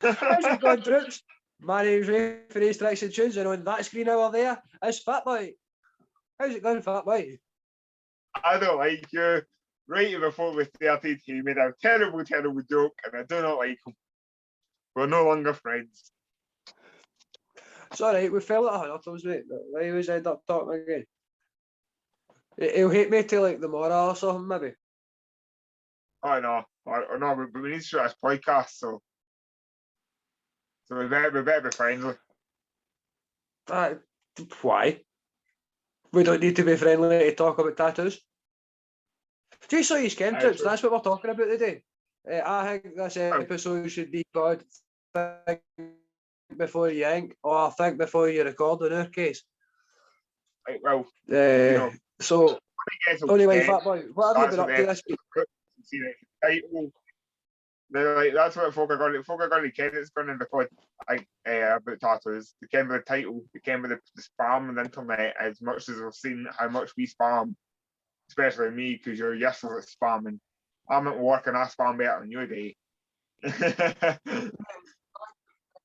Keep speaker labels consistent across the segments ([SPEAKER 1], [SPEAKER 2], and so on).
[SPEAKER 1] How's it going, troops? My name's Referee Strikes and Tunes, and on that screen over there is Fat Boy. How's it going, Fat Boy?
[SPEAKER 2] I don't like you. Right before we started, he made a terrible, terrible joke, and I do not like him. We're no longer friends.
[SPEAKER 1] It's alright, we fell at 100 times, mate. I always end up talking again. He'll hate me till like the morrow or something, maybe.
[SPEAKER 2] Oh no, but we need to shoot this podcast, so we better be friendly.
[SPEAKER 1] Why? We don't need to be friendly to talk about tattoos. Just so you can, troops, that's what we're talking about today. I think this episode should be called Think Before You Ink, or Think Before You Record in our case.
[SPEAKER 2] Right, well,
[SPEAKER 1] so, anyway, Fat Boy, what have you been up to this week?
[SPEAKER 2] See the title. Like, that's what folk are going to ken. It's going to record about tattoos. They came with the title, they came with the spam on the internet. As much as we've seen how much we spam, especially me, because you're useless at spamming. I'm at work and I spam better than you do.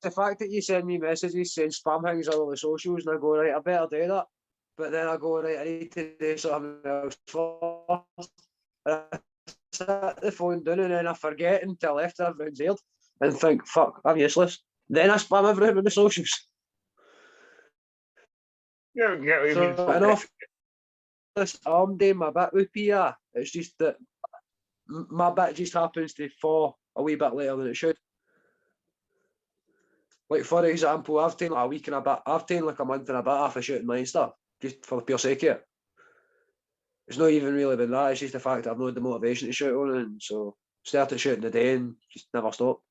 [SPEAKER 1] The fact that you send me messages saying spam things on all the socials, and I go, right, I better do that. But then I go, right, I need to do something else first. And I set the phone down and then I forget until after everyone's aired and think, fuck, I'm useless. Then I spam everything on the socials.
[SPEAKER 2] Yeah,
[SPEAKER 1] I'm doing my bit with PR. It's just that my bit just happens to fall a wee bit later than it should. Like, for example, I've taken like a week and a bit, I've taken like a month and a bit off of shooting mine stuff, just for the pure sake of it. It's not even really been that, it's just the fact that I've not had the motivation to shoot on it, and so started shooting the day and just never stopped.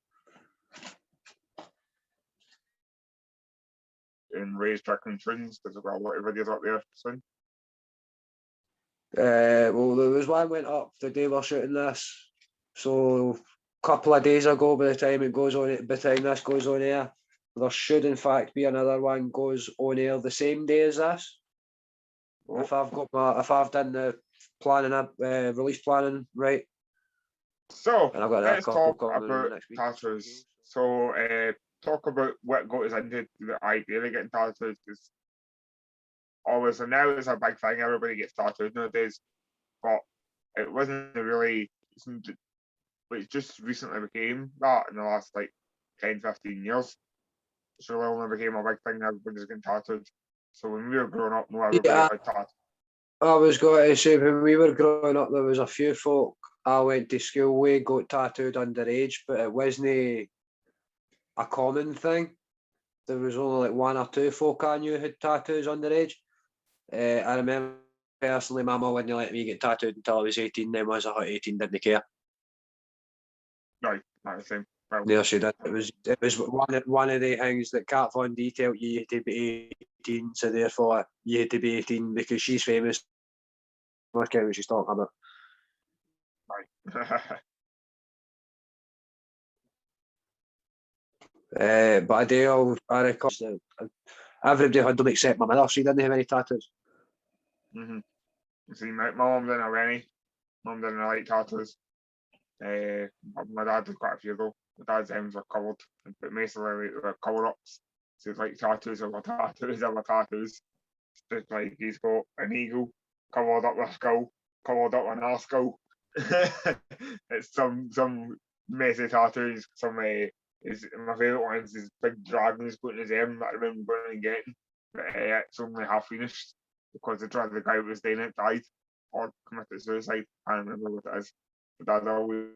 [SPEAKER 2] And Ray's tracking trends, because I've got a lot of videos up there soon.
[SPEAKER 1] Well, there was one went up the day we're shooting this, so a couple of days ago. By the time this goes on air, there should in fact be another one goes on air the same day as this. Oh. If I've done the planning, release planning right.
[SPEAKER 2] So let's talk about tattoos. So talk about what got us into the idea of getting tattoos, because obviously now it's a big thing. Everybody gets tattoos nowadays, but it wasn't really. It just recently became that in the last like 10, 15 years. So it only became a big thing. Everybody's getting tattooed. So when we were growing up, no everybody had tattoos.
[SPEAKER 1] I was going to say, when we were growing up, there was a few folk I went to school with got tattooed underage, but it wasn't a common thing. There was only like one or two folk I knew had tattoos underage. I remember personally, my mum wouldn't let me get tattooed until I was 18. Then once I hit 18, didn't care.
[SPEAKER 2] Right, not the same. Well,
[SPEAKER 1] yeah, she did. It was one of the things that Kat Von detailed. You had to be 18, so therefore you had to be 18 because she's famous. Work out what she's talking about.
[SPEAKER 2] Right.
[SPEAKER 1] But I reckon everybody had them except my mother. She didn't have any tattoos.
[SPEAKER 2] See, my mum didn't have any. Mum didn't like tattoos. My dad did quite a few though. My dad's ends were covered, but mostly they were cover-ups. So it's like tattoos over tattoos over tattoos. Just like he's got an eagle covered up with a skull, covered up with another skull. It's some messy tattoos. My favourite ones is big dragons put in his arm that I remember going and getting. But it's only half finished because the guy who was doing it died or committed suicide. I don't remember what it is. But Dad always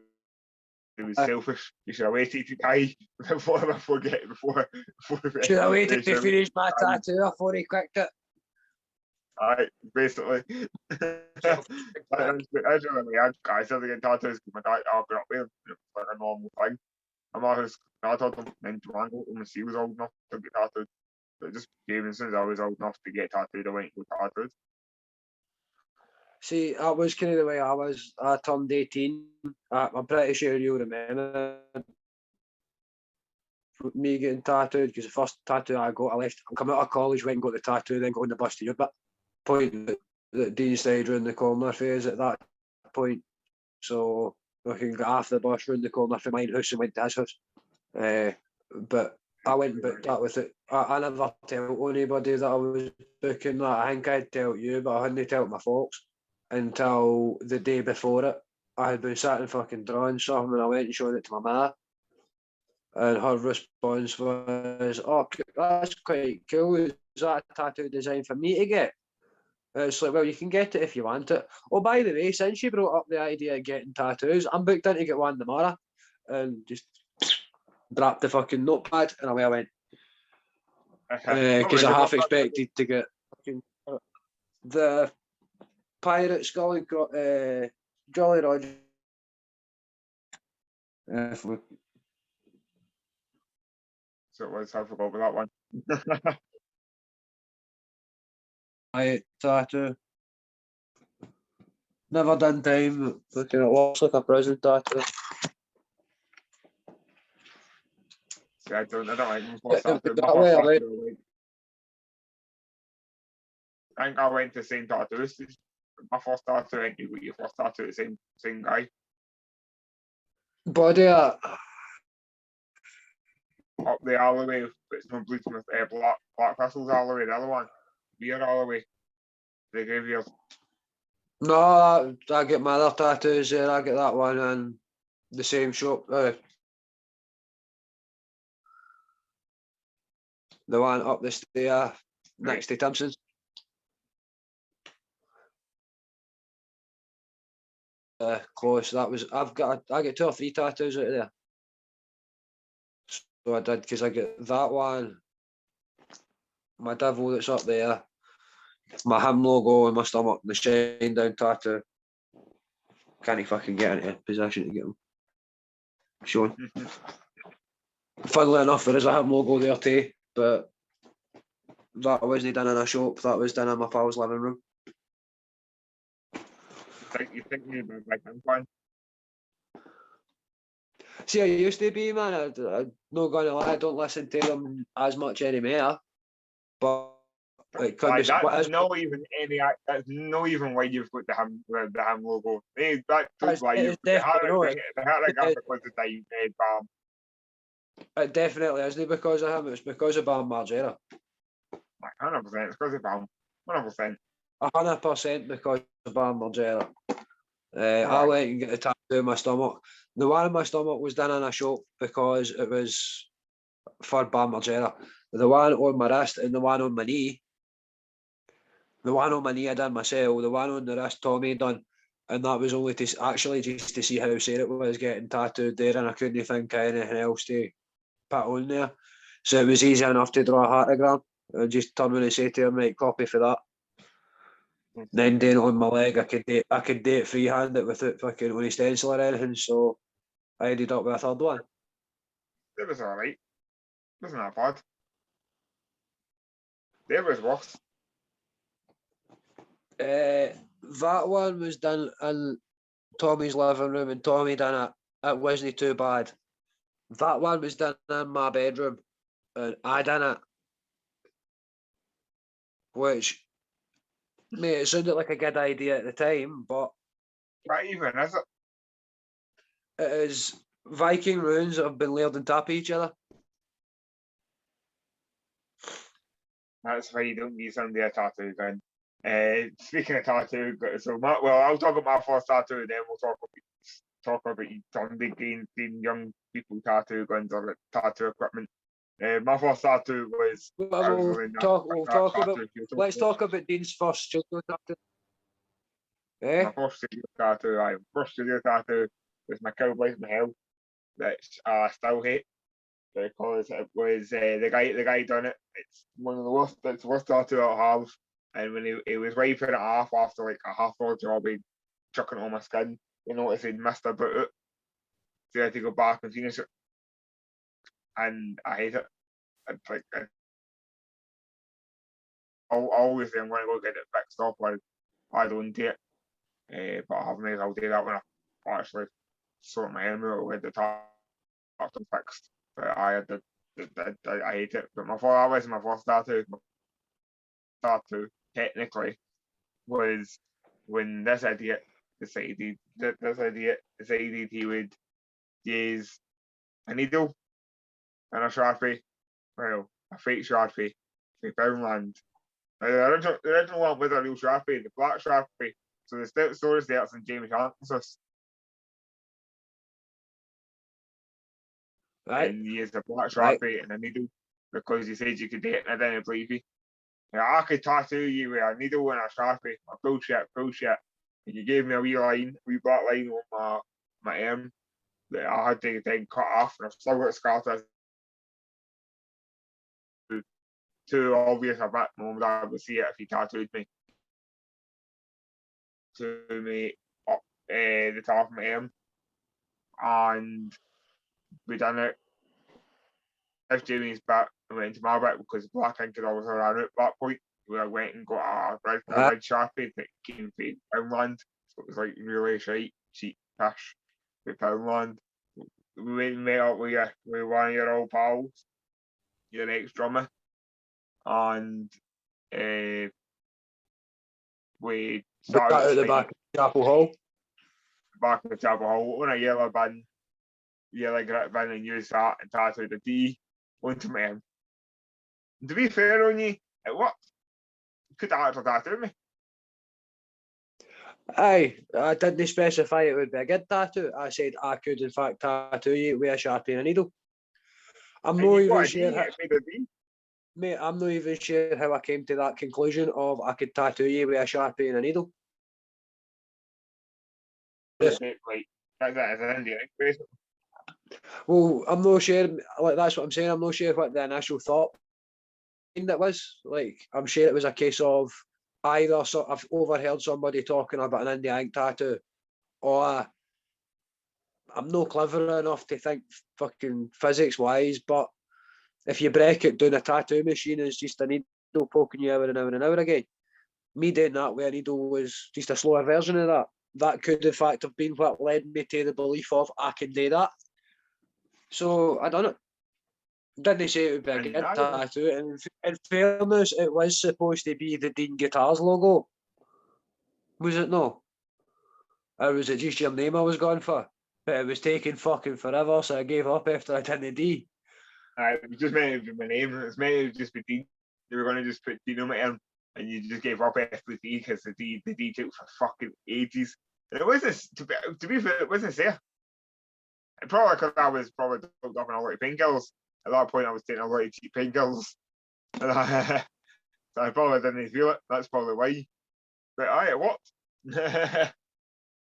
[SPEAKER 2] he was selfish. He should have waited to die before
[SPEAKER 1] should have waited to finish my tattoo before he quicked it.
[SPEAKER 2] Alright, basically. That's really I started getting tattoos because my dad grew up with him. It was like a normal thing. I told him then to angle when he was old enough to get tattooed. So it just gave him, as soon as I was old enough to get tattooed, I went and got tattooed.
[SPEAKER 1] See, that was kind of the way I was. I turned 18. I'm pretty sure you'll remember me getting tattooed because the first tattoo I got, I come out of college, went and got the tattoo, then got on the bus to your point that Dean stayed round the corner phase at that point. So I can get off the bus round the corner from my house and went to his house. but I went and booked that with it. I never told anybody that I was booking that. I think I'd tell you, but I hadn't told my folks until the day before it. I had been sat and fucking drawing something, and I went and showed it to my ma, and her response was, "Oh, that's quite cool. Is that a tattoo design for me to get?" And it's like, well, you can get it if you want it. Oh, by the way, since you brought up the idea of getting tattoos, I'm booked in to get one tomorrow, and just dropped the fucking notepad, and away I went. Because I half expected to get the pirate skull and Jolly Roger.
[SPEAKER 2] So it was, I forgot about that one.
[SPEAKER 1] I tattoo. Never done time. Looking, it looks like a prison tattoo.
[SPEAKER 2] See, I don't like my first tattoo. I think I went to the same tattooist. My first tattoo, I think you got your first tattoo, the same guy.
[SPEAKER 1] Body art.
[SPEAKER 2] Up the alleyway, it's no Bluesmith, Black Thistle's alleyway, the other one. Beer alleyway. The graveyard.
[SPEAKER 1] No, I get my other tattoos there. I get that one in the same shop. The one up the stair next to Timpson's. Close. That was. I get 2 or 3 tattoos out of there. So I did, because I get that one. My devil that's up there. My him logo and my stomach, the shine down tattoo. Can't fucking get into a position to get them shown. Funnily enough, there is a him logo there too, but that wasn't done in a shop. That was done in my pal's living room.
[SPEAKER 2] You think me about like I'm fine.
[SPEAKER 1] See, I used to be, man. I'm not gonna lie, I don't listen to them as much anymore. But it could be.
[SPEAKER 2] That's not even why you've got the ham logo. That's why you've got the hat because the time Bam.
[SPEAKER 1] It definitely isn't because of him. It's because of Bam Margera.
[SPEAKER 2] 100%. It's because of Bam. 100%.
[SPEAKER 1] 100% because of Bam Margera. I went and get a tattoo on my stomach. The one on my stomach was done in a shop because it was for Bam Margera. The one on my wrist and the one on my knee. The one on my knee I done myself. The one on the wrist Tommy done. And that was only to actually just to see how sad it was getting tattooed there, and I couldn't think of anything else to put on there. So it was easy enough to draw a heartogram. I just turn around and say to him, right, copy for that. Then doing it on my leg, I could do it freehand without fucking any stencil or anything. So I ended up with a third one.
[SPEAKER 2] It was alright. Wasn't that bad. There was worse.
[SPEAKER 1] That one was done in Tommy's living room, and Tommy done it. It wasn't too bad. That one was done in my bedroom, and I done it. Which, mate, it sounded like a good idea at the time, but
[SPEAKER 2] What even is it?
[SPEAKER 1] it is Viking runes that have been layered on top of each other.
[SPEAKER 2] That's why you don't need somebody a tattoo then. Speaking of tattoo, I'll talk about my first tattoo, then we'll talk about Sunday getting young people tattoo guns or tattoo equipment. My first tattoo was.
[SPEAKER 1] Let's talk about Dean's first studio tattoo.
[SPEAKER 2] My first studio tattoo was my Cowboys in Hell, which I still hate because it was the guy done it. It's one of the worst. It's the worst tattoo I have. And when he was wiping it off after like a half-hour job, he'd chucking it on my skin. You notice he'd missed a bit of it. So I had to go back and finish it. And I hate it. It's like always I'm going to go get it fixed up. I don't do it. But I haven't. I'll do that when I actually sort my hair out with the tattoo fixed. But I hate it. But that was my first tattoo. My tattoo technically was when this idiot decided he would use a needle and a Sharpie. Well, a fake Sharpie from Poundland. Now, the original one was a real Sharpie, the black Sharpie. So the stout stories there in James Hansen's.
[SPEAKER 1] Right.
[SPEAKER 2] And he used a black
[SPEAKER 1] Right.
[SPEAKER 2] Sharpie and a needle because he said you could do it, and I didn't believe you. I could tattoo you with a needle and a Sharpie. Bullshit. And you gave me a wee black line on my arm that I had to then cut off, and I've still got scars. Too obvious. I bet mum and dad would see it if he tattooed me. To me up the top of my arm, and we done it. If Jamie's back, I went into my back because black ink had always ran out at that point. We went and got a red Sharpie that came from Poundland, so it was like really cheap cash with Poundland. We went and met up with one of your old pals, your ex-drummer, and we started
[SPEAKER 1] Out the back of Chapel Hall.
[SPEAKER 2] Back in the Chapel Hall on a yellow grit bin, and used that and tattooed a D onto my arm. To be fair on you, it worked. Could actually tattoo me.
[SPEAKER 1] Aye, I didn't specify it would be a good tattoo. I said I could in fact tattoo you with a Sharpie and a needle. I'm not even sure. Mate, I'm not even sure how I came to that conclusion of I could tattoo you with a Sharpie and a needle.
[SPEAKER 2] Like, that's an Indian, basically.
[SPEAKER 1] Well, I'm not sure. Like that's what I'm saying. I'm not sure what the initial thought that was. Like, I'm sure it was a case of either I've overheard somebody talking about an Indian ink tattoo, or I'm not clever enough to think fucking physics wise. But if you break it down, a tattoo machine is just a needle poking you hour and hour and hour again. Me doing that with a needle was just a slower version of that. That could in fact have been what led me to the belief of I can do that. So I done it. Didn't say it would be a good tattoo. And in fairness, it was supposed to be the Dean Guitars logo. Was it no? Or was it just your name I was going for? But it was taking fucking forever, so I gave up after I did the D.
[SPEAKER 2] It was just meant to be my name. It was meant to just be Dean. They were going to just put Dean on my arm, and you just gave up after the D because the D took for fucking ages. And it wasn't, to be fair, it wasn't there. And probably because I was probably doped up on a lot of painkillers. At that point, I was taking a lot of cheap painkillers. So I probably didn't feel it. That's probably why. But aye, it worked.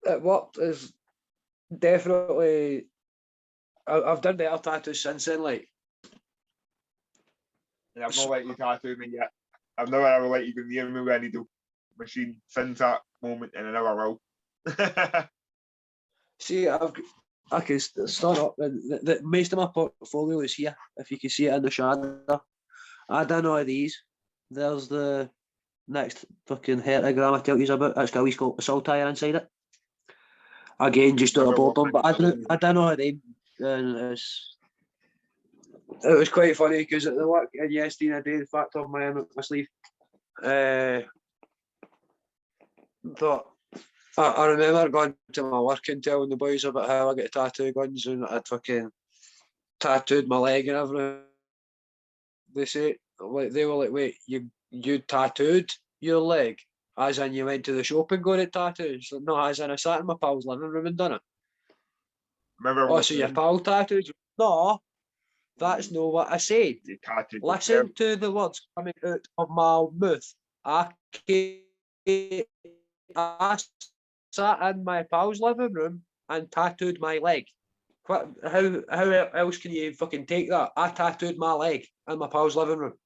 [SPEAKER 1] It worked. Is definitely. I've done better tattoos since then. Like,
[SPEAKER 2] and I've not let you tattoo me yet. I've never ever let you go near me with a needle machine since that moment, and I never will.
[SPEAKER 1] See, I can start up. The most of my portfolio is here. If you can see it in the shadow, I done all of these. There's the next fucking hertogram I tell you about. It's got a wee saltire inside it. Again, just out of boredom, but I done all of them, and it was quite funny because at the work yesterday I did in fact on my sleeve. But I remember going to my work and telling the boys about how I get tattoo guns and I'd fucking tattooed my leg and everything. They were like, wait, you tattooed your leg? As in you went to the shop and got it tattooed? So, no, as in I sat in my pal's living room and done it.
[SPEAKER 2] Remember?
[SPEAKER 1] So your pal tattooed? No, that's not what I said. Listen to the words coming out of my mouth. I sat in my pal's living room and tattooed my leg. What? How else can you fucking take that? I tattooed my leg in my pal's living room.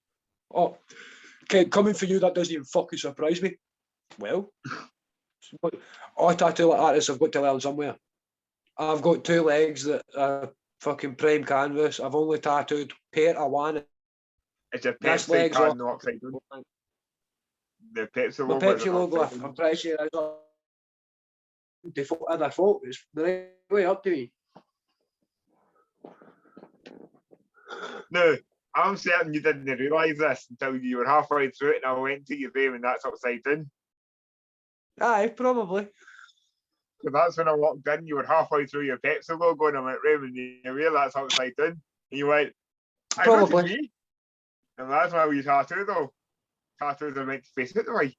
[SPEAKER 1] Oh, coming for you, that doesn't even fucking surprise me. Well, I tattoo like artists have got to learn somewhere. I've got two legs that are fucking prime canvas. I've only tattooed pair of one.
[SPEAKER 2] It's a Pepsi can, not upside down. The Pepsi logo.
[SPEAKER 1] The Pepsi logo, I'm pretty sure is up. Default is the right way up to me.
[SPEAKER 2] No, I'm certain you didn't realise this until you were halfway through it and I went to your room and that's upside down.
[SPEAKER 1] Aye, probably.
[SPEAKER 2] So that's when I walked in, you were halfway through your Pepsi logo and I went room and you realised that's upside down. And you went,
[SPEAKER 1] Probably.
[SPEAKER 2] Me. And that's why we tattoo though. Tattoos are meant to face it the way.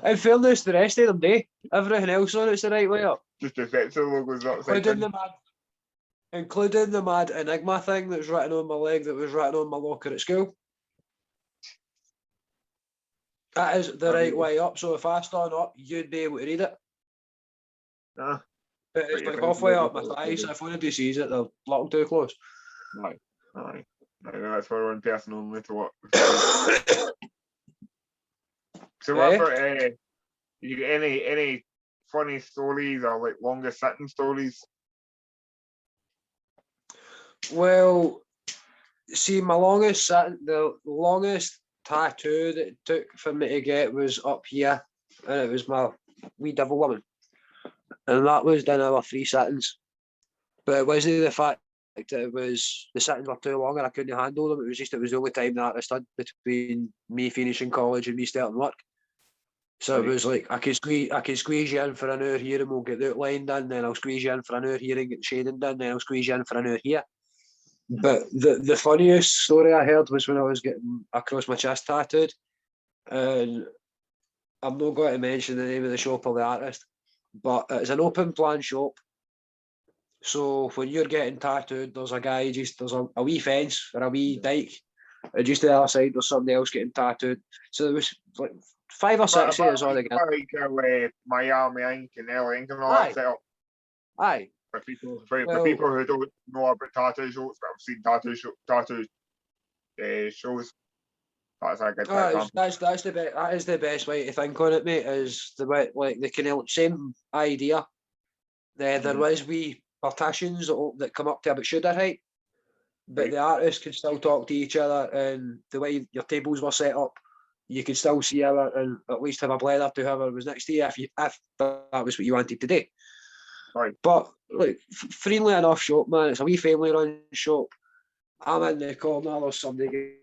[SPEAKER 1] In fairness, the rest of them do. Everything else on it's the right way up.
[SPEAKER 2] Just the Fetzer logo's upside down.
[SPEAKER 1] Including the mad Enigma thing that was written on my leg that was written on my locker at school. That is the right way up, so if I stand up, you'd be able to read it.
[SPEAKER 2] Nah.
[SPEAKER 1] But it's like halfway up my thigh, so if anybody sees it, they'll look too close.
[SPEAKER 2] Aye. That's for one person only to what. So what about you got any funny stories or like longest sitting stories?
[SPEAKER 1] Well, see, the longest tattoo that it took for me to get was up here, and it was my wee devil woman, and that was done over 3 sittings. But it wasn't the fact that it was the sittings were too long and I couldn't handle them. It was the only time that I stood between me finishing college and me starting work. So it was like I could squeeze you in for an hour here and we'll get the outline done. Then I'll squeeze you in for an hour here and get the shading done. Then I'll squeeze you in for an hour here. But the funniest story I heard was when I was getting across my chest tattooed, and I'm not going to mention the name of the shop or the artist, but it's an open plan shop. So when you're getting tattooed, there's a wee fence or a wee dike, and just to the other side there's somebody else getting tattooed. So there was like 5 or 6 years all together.
[SPEAKER 2] Like Miami Ink and LA Ink and all that set up.
[SPEAKER 1] Aye.
[SPEAKER 2] For people who don't know about tattoo shows, but I've seen tattoo shows. That's a good
[SPEAKER 1] that is the best way to think on it, mate. Is the way like the kind of same idea. There was wee partitions that come up to about shoulder height, but the artists could still talk to each other, and the way your tables were set up, you could still see her and at least have a blether to whoever was next to you if that was what you wanted to do.
[SPEAKER 2] Right.
[SPEAKER 1] But like friendly enough shop, man. It's a wee family run shop. I'm in the corner, there's somebody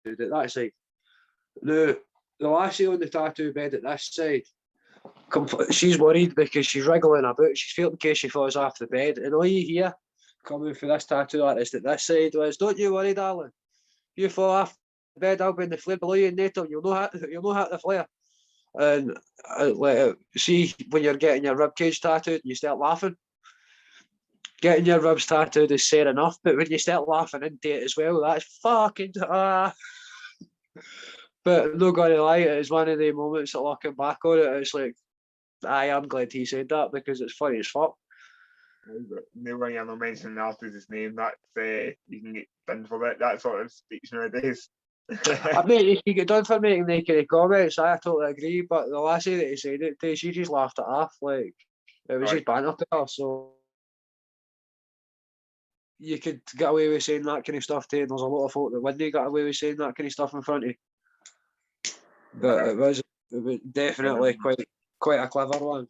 [SPEAKER 1] at that side. The lassie on the tattoo bed at this side, she's worried because she's wriggling about. She's feeling in case she falls off the bed. And all you hear coming for this tattoo artist at this side was, "Don't you worry, darling. You fall off the bed, I'll be in the flare below you and later you'll know how the flare." And see, when you're getting your rib cage tattooed, you start laughing. Getting your ribs tattooed is fair enough, but when you start laughing into it as well, that's fucking But not gonna lie, it's one of the moments that looking back on it, it's like, I'm glad he said that because it's funny as fuck.
[SPEAKER 2] No one you're not mentioning the artist's name, that's you can get done for that. That sort of speech nowadays.
[SPEAKER 1] I mean, you get done for making the kind of comments. I totally agree, but the lassie that he said it to, she just laughed it off. Like it was just banter to her. So you could get away with saying that kind of stuff too. There's a lot of folk that wouldn't get away with saying that kind of stuff in front of you. But it was definitely quite a clever one.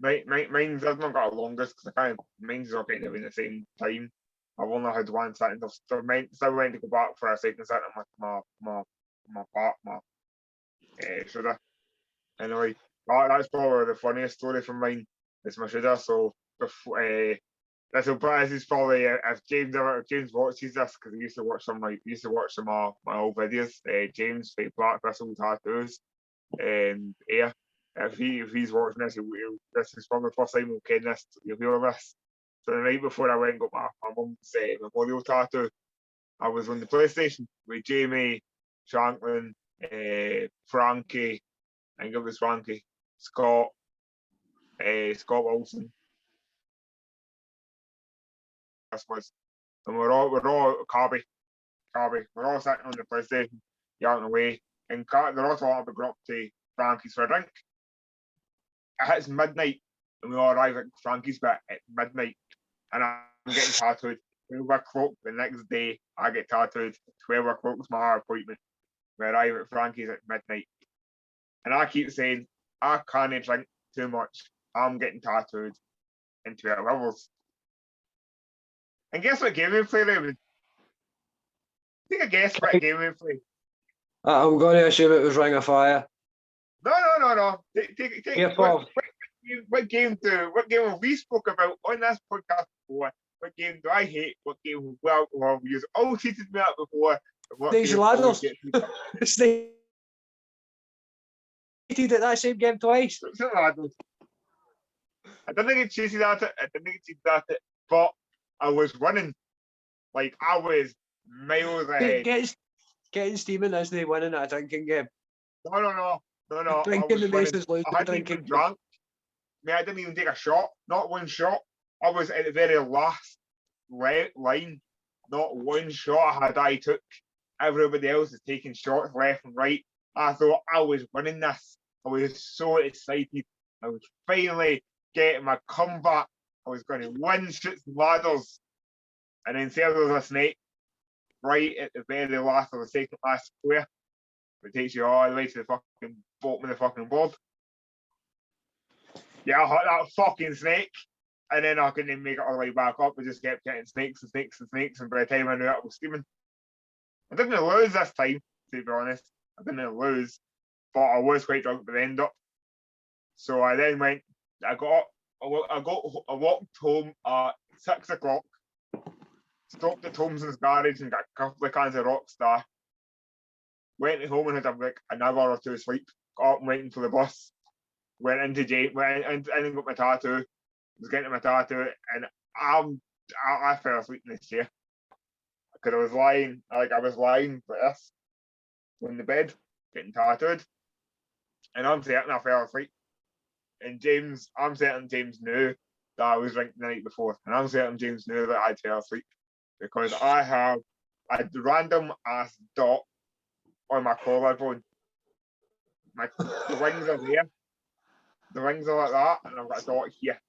[SPEAKER 2] Mine's not got a longest because mine's all kind of in the same time. I've only had one sitting. I've still meant to go back for a second sitting with my shoulder. Anyway, that's probably the funniest story from mine. It's my shoulder. So this is probably if James watches this because he used to watch some of my old videos. James fake Black Whistle Tattoos and if he's watching this, this is probably the first time you'll hear this. So the night before I went and got my mum's memorial tattoo, I was on the PlayStation with Jamie, Shanklin, Frankie, I think it was Frankie, Scott Wilson. And we're all Carby. We're all sitting on the PlayStation, yelling away, and they're also all going up to Frankie's for a drink. It hits midnight, and we all arrive at Frankie's bit at midnight, and I'm getting tattooed. 12 o'clock the next day, I get tattooed. 12 o'clock is my appointment. We arrive at Frankie's at midnight, and I keep saying I can't drink too much. I'm getting tattooed into it levels. And guess what game we play, Raymond? Take a guess what game we play.
[SPEAKER 1] I'm going to assume it was Ring of Fire.
[SPEAKER 2] No. Take
[SPEAKER 1] Gear 5.
[SPEAKER 2] what game have we spoke about on this podcast before? What game do I hate? What game have you all cheated me out before?
[SPEAKER 1] Snakes and ladders. Snake cheated at that same game twice.
[SPEAKER 2] I didn't get cheated at it. But I was winning. Like, I was miles ahead.
[SPEAKER 1] Getting steaming isn't he winning at a drinking game?
[SPEAKER 2] No.
[SPEAKER 1] Drinking the masons lose.
[SPEAKER 2] I hadn't even drunk. I didn't even take a shot. Not one shot. I was at the very last line. Not one shot had I took. Everybody else is taking shots left and right. I thought I was winning this. I was so excited. I was finally getting my comeback. I was going to win Shits and Ladders. And then there was a snake right at the very last of the second last square. It takes you all the way to the fucking bottom of the fucking board. Yeah, I hit that fucking snake. And then I couldn't make it all the way back up. I just kept getting snakes. And by the time I knew it, I was steaming. I didn't lose this time, to be honest. I didn't lose. But I was quite drunk by the end up. So I then went, I walked home at 6 o'clock. Stopped at Thompson's garage and got a couple of cans of Rockstar. Went home and had like an hour or two of sleep. Got up and waiting for the bus. Went into James, went in and got my tattoo. Was getting my tattoo and I fell asleep in this chair. Because I was lying like this on the bed, getting tattooed. And I'm certain I fell asleep. And I'm certain James knew that I was drinking the night before. And I'm certain James knew that I fell asleep. Because I have a random ass dot on my collarbone. The wings are there. The wings are like that, and I've got a dot here.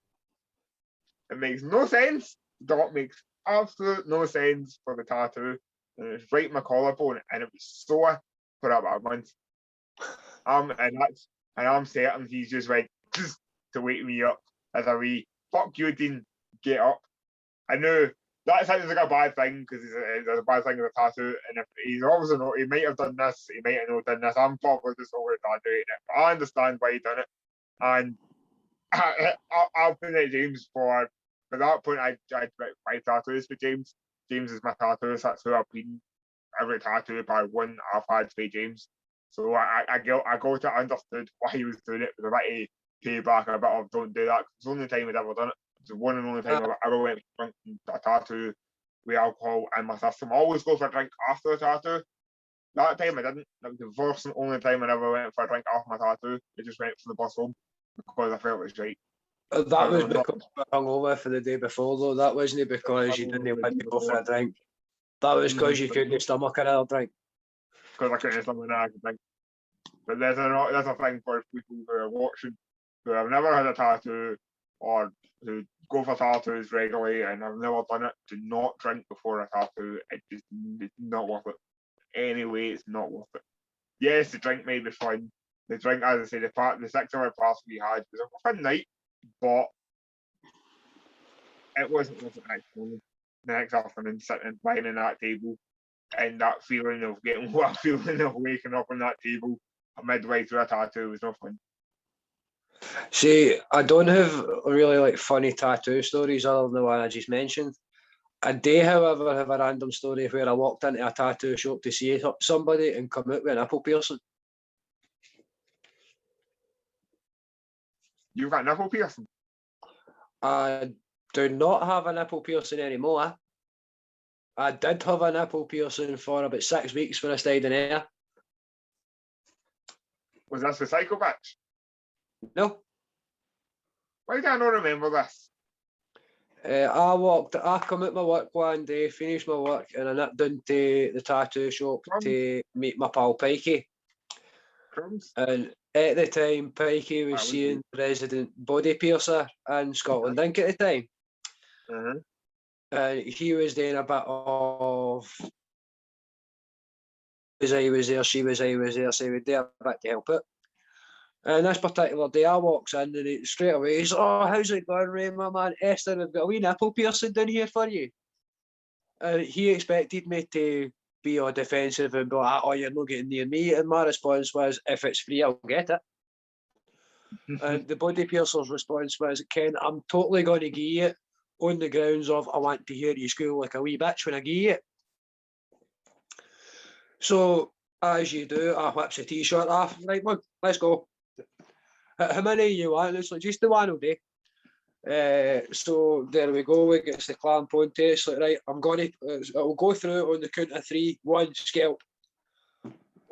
[SPEAKER 2] It makes no sense. The dot makes absolute no sense for the tattoo. And it's right in my collarbone, and it was sore for about a month. And I'm certain he's just went just to wake me up as a wee fuck you, Dean, get up. I knew that sounds like a bad thing because it's a bad thing with a tattoo, and if he's obviously not, he might have done this, he might have not done this. I'm probably just over exaggerating it, but I understand why he done it, and I'll put it James for that point. I my tattoos for James. James is my tattoo. That's who I've been. Every tattoo by one I've had for James. So I got to understood why he was doing it, but I had to pay back a bit of don't do that. It's the only time I'd ever done it. It's the one and only time I've ever went for a tattoo with alcohol in my system. I always go for a drink after the tattoo. That time I didn't. That was the first and only time I ever went for a drink after my tattoo. I just went for the bus home because I felt it was right.
[SPEAKER 1] That was because you were hungover for the day before, though. That wasn't because you didn't want to go for a drink. That was because you couldn't stomach another drink.
[SPEAKER 2] Because I couldn't stomach another drink. But there's a thing for people who are watching who have never had a tattoo or who go for tattoos regularly and have never done it. Do not drink before a tattoo. It's not worth it. Anyway, it's not worth it. Yes, the drink may be fun. The drink, as I say, the 6 hour pass we had was a fun night, but it wasn't worth it actually. The next afternoon, sitting behind that table and that feeling of waking up on that table midway through a tattoo was no fun.
[SPEAKER 1] See, I don't have really like funny tattoo stories other than the one I just mentioned. I do, however, have a random story where I walked into a tattoo shop to see somebody and come out with a nipple piercing.
[SPEAKER 2] You've got a nipple piercing?
[SPEAKER 1] I do not have a nipple piercing anymore. I did have a nipple piercing for about 6 weeks when I stayed in air.
[SPEAKER 2] Was this the Psycho Bitch?
[SPEAKER 1] No.
[SPEAKER 2] Why do I not remember this?
[SPEAKER 1] I come out my work one day, finished my work, and I nipped into the tattoo shop to meet my pal Pikey.
[SPEAKER 2] Crumbs?
[SPEAKER 1] And at the time, Pikey was seeing the resident body piercer in Scotland Inc. at the time.
[SPEAKER 2] Uh-huh.
[SPEAKER 1] And he was doing a bit of I was there, she was there, so he would do a bit to help it. And this particular day, I walks in and he, straight away he's, "Oh, how's it going, Ray, my man? Esther, I've got a wee nipple piercing down here for you." And he expected me to be all defensive and be like, "Oh, you're not getting near me." And my response was, "If it's free, I'll get it." And the body piercer's response was, Ken, I'm totally going to give you it on the grounds of I want to hear you squeal like a wee bitch when I give you it. So, as you do, I whips the t-shirt off. Right, man, let's go. How many you want? It's like, just the one will do. So there we go. We get the clamp on test. Like, right, I'm going to. I'll go through it on the count of 3. 1, scale.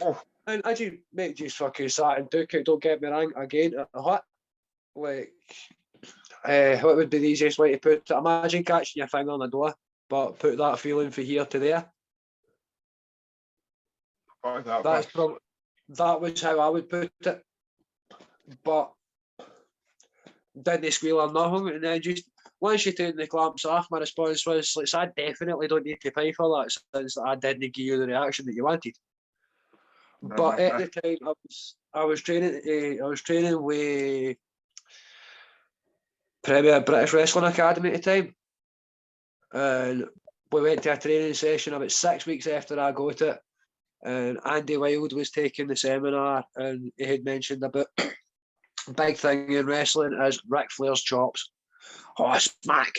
[SPEAKER 1] Oh, and as you make just fucking sat and took it. Don't get me wrong. Again, what? Like, what would be the easiest way to put it? Imagine catching your finger on the door, but put that feeling from here to there. That was how I would put it. But didn't squeal or nothing, and then just once you turn the clamps off, my response was like, I definitely don't need to pay for that since I didn't give you the reaction that you wanted. But at the time, I was training with Premier British Wrestling Academy at the time, and we went to a training session about 6 weeks after I got it, and Andy Wilde was taking the seminar, and he had mentioned about big thing in wrestling is Ric Flair's chops. Oh, smack!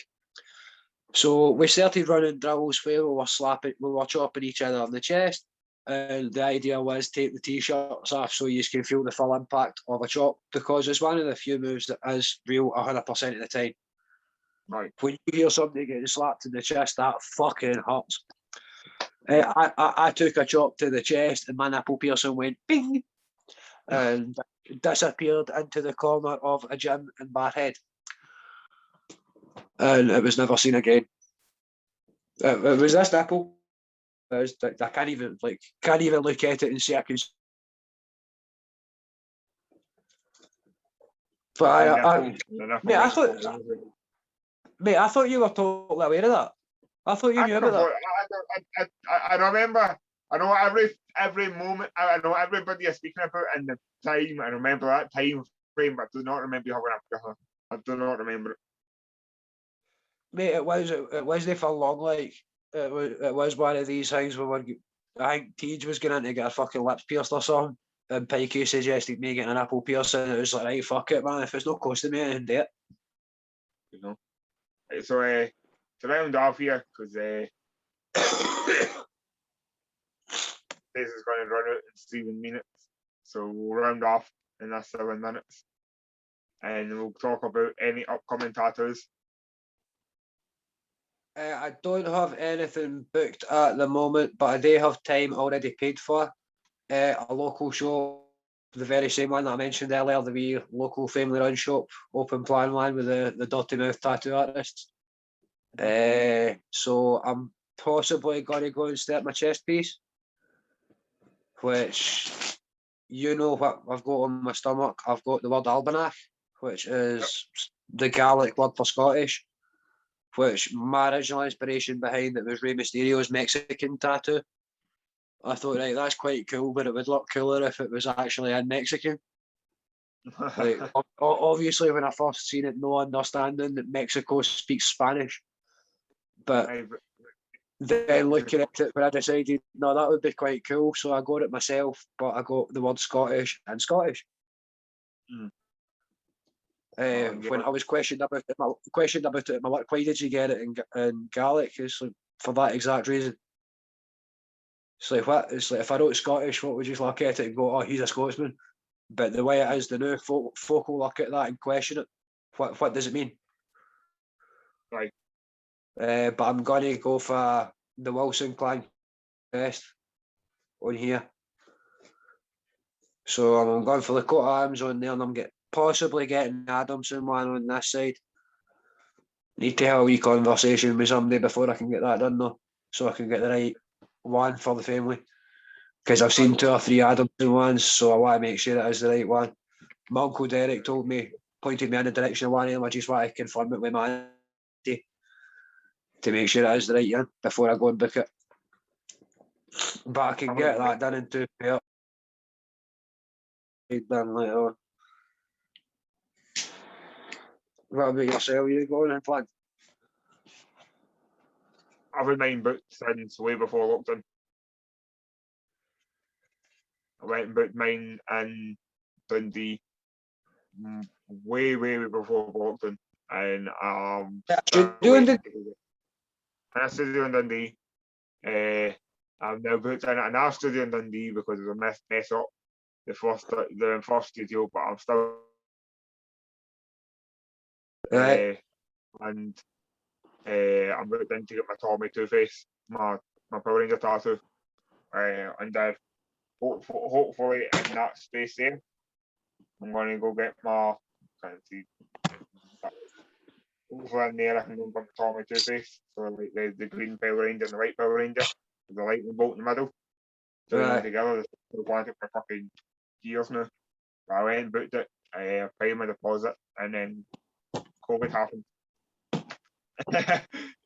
[SPEAKER 1] So we started running drills where we were chopping each other on the chest, and the idea was take the t-shirts off so you can feel the full impact of a chop, because it's one of the few moves that is real 100% of the time.
[SPEAKER 2] Right.
[SPEAKER 1] When you hear somebody getting slapped in the chest, that fucking hurts. I took a chop to the chest and my nipple piercing went bing and disappeared into the corner of a gym in Barhead. And it was never seen again. It was this nipple. I can't even look at it and see I can. But I thought you were totally aware of that. I thought you knew about that.
[SPEAKER 2] I remember. I know every moment. I know everybody is speaking about in the time. I remember that time frame, but I do not remember having a together. I do not remember it.
[SPEAKER 1] Mate, it wasn't for long. Like it was one of these things where I think Teej was going to get her fucking lips pierced or something, and Pikey suggested me getting an apple piercing, and it was like, right, fuck it, man. If it's not costing me anything, do it.
[SPEAKER 2] You know. So to round off here, because this is going to run out in 7 minutes, so we'll round off in that 7 minutes, and we'll talk about any upcoming tattoos.
[SPEAKER 1] I don't have anything booked at the moment, but I do have time already paid for. A local show, the very same one that I mentioned earlier, the wee local family run shop, open plan one with the dirty mouth tattoo artists. So I'm possibly going to go and start my chest piece, which you know what I've got on my stomach. I've got the word Albanach, which is the Gaelic word for Scottish, which my original inspiration behind it was Rey Mysterio's Mexican tattoo. I thought, right, that's quite cool, but it would look cooler if it was actually in Mexican. Like, obviously, when I first seen it, no understanding that Mexico speaks Spanish. But then looking at it, when I decided, no, that would be quite cool, so I got it myself, but I got the word Scottish and Scottish. When I was questioned about it at my work, why did you get it in Gaelic? It's like, for that exact reason. It's like, what? It's like, if I wrote Scottish, what would you look at it and go, oh, he's a Scotsman? But the way it is, the new folk will look at that and question it. What does it mean?
[SPEAKER 2] Right.
[SPEAKER 1] But I'm going to go for the Wilson clan best on here. So I'm going for the coat of arms on there, and I'm possibly getting Adamson one on this side. Need to have a wee conversation with somebody before I can get that done though, so I can get the right one for the family. Because I've seen 2 or 3 Adamson ones, so I want to make sure it is the right one. My uncle Derek pointed me in the direction of one of them. I just want to confirm it with my auntie to make sure it is the right one before I go and book it. But I can get that done in 2 pairs. Done later on. What about yourself? You going in plan?
[SPEAKER 2] I've had mine booked since way before lockdown. I went and booked mine in Dundee way before boxing, and
[SPEAKER 1] Studio in
[SPEAKER 2] a studio in Dundee. I've now booked in another studio in Dundee because it was a mess up the first studio, but I'm still
[SPEAKER 1] right.
[SPEAKER 2] and I'm booked in to get my Tommy Two-Face, my Power Ranger tattoo, and hopefully in that space there, I'm going to go get my, can't see, hopefully in there I can go and get my Tommy Two-Face, so like the green Power Ranger and the white Power Ranger, with the lightning bolt in the middle, join them together. They've wanted it for fucking years now. But I went and booked it, I paid my deposit, and then COVID happened.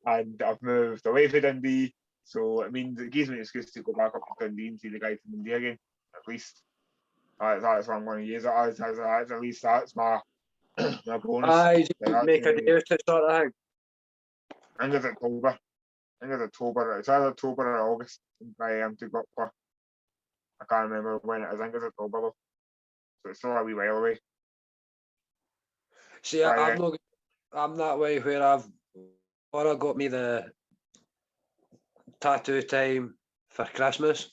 [SPEAKER 2] And I've moved away from Dundee, so it means it gives me an excuse to go back up to Dundee and see the guy from Dundee again. At least that's what I'm going to use it as. At least that's my my bonus.
[SPEAKER 1] Make a day to sort of thing.
[SPEAKER 2] I think it's October. It's either October or August. I am to go up for. I can't remember when it is. I think it's October though. So it's still a wee while away.
[SPEAKER 1] See, I'm that way where I got me the tattoo time for Christmas.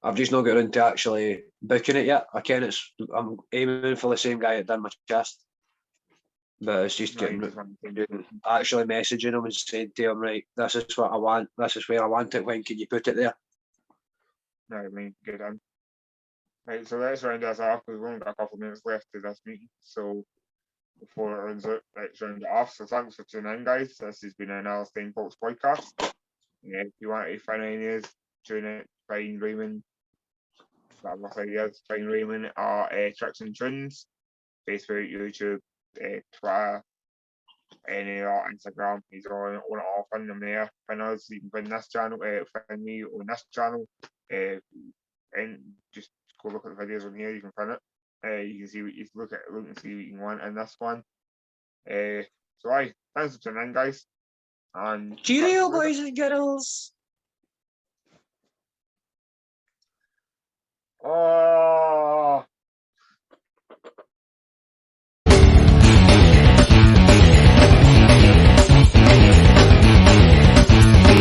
[SPEAKER 1] I've just not got around to actually booking it yet. I'm aiming for the same guy that done my chest. But it's just actually messaging him and saying to him, right, this is what I want, this is where I want it, when can you put it there?
[SPEAKER 2] No, I mean, good on. Right, so let's round this off because we've only got a couple of minutes left to this meeting. So before it runs out, let's round it off. So thanks for tuning in, guys. This has been another Stainpokes Podcast. Yeah, if you want to find any news, tune it, find Raymond. Whatever side he is, find Raymond or Tricks and Tunes, Facebook, YouTube, Twitter, any Instagram. He's on it all. Find them there. Find us. You can find this channel. Find me on this channel. And just go look at the videos on here. You can find it. You can see what you look and see what you want in this one. So thanks for tuning in, guys. And
[SPEAKER 1] cheerio, boys and girls.
[SPEAKER 2] Oh.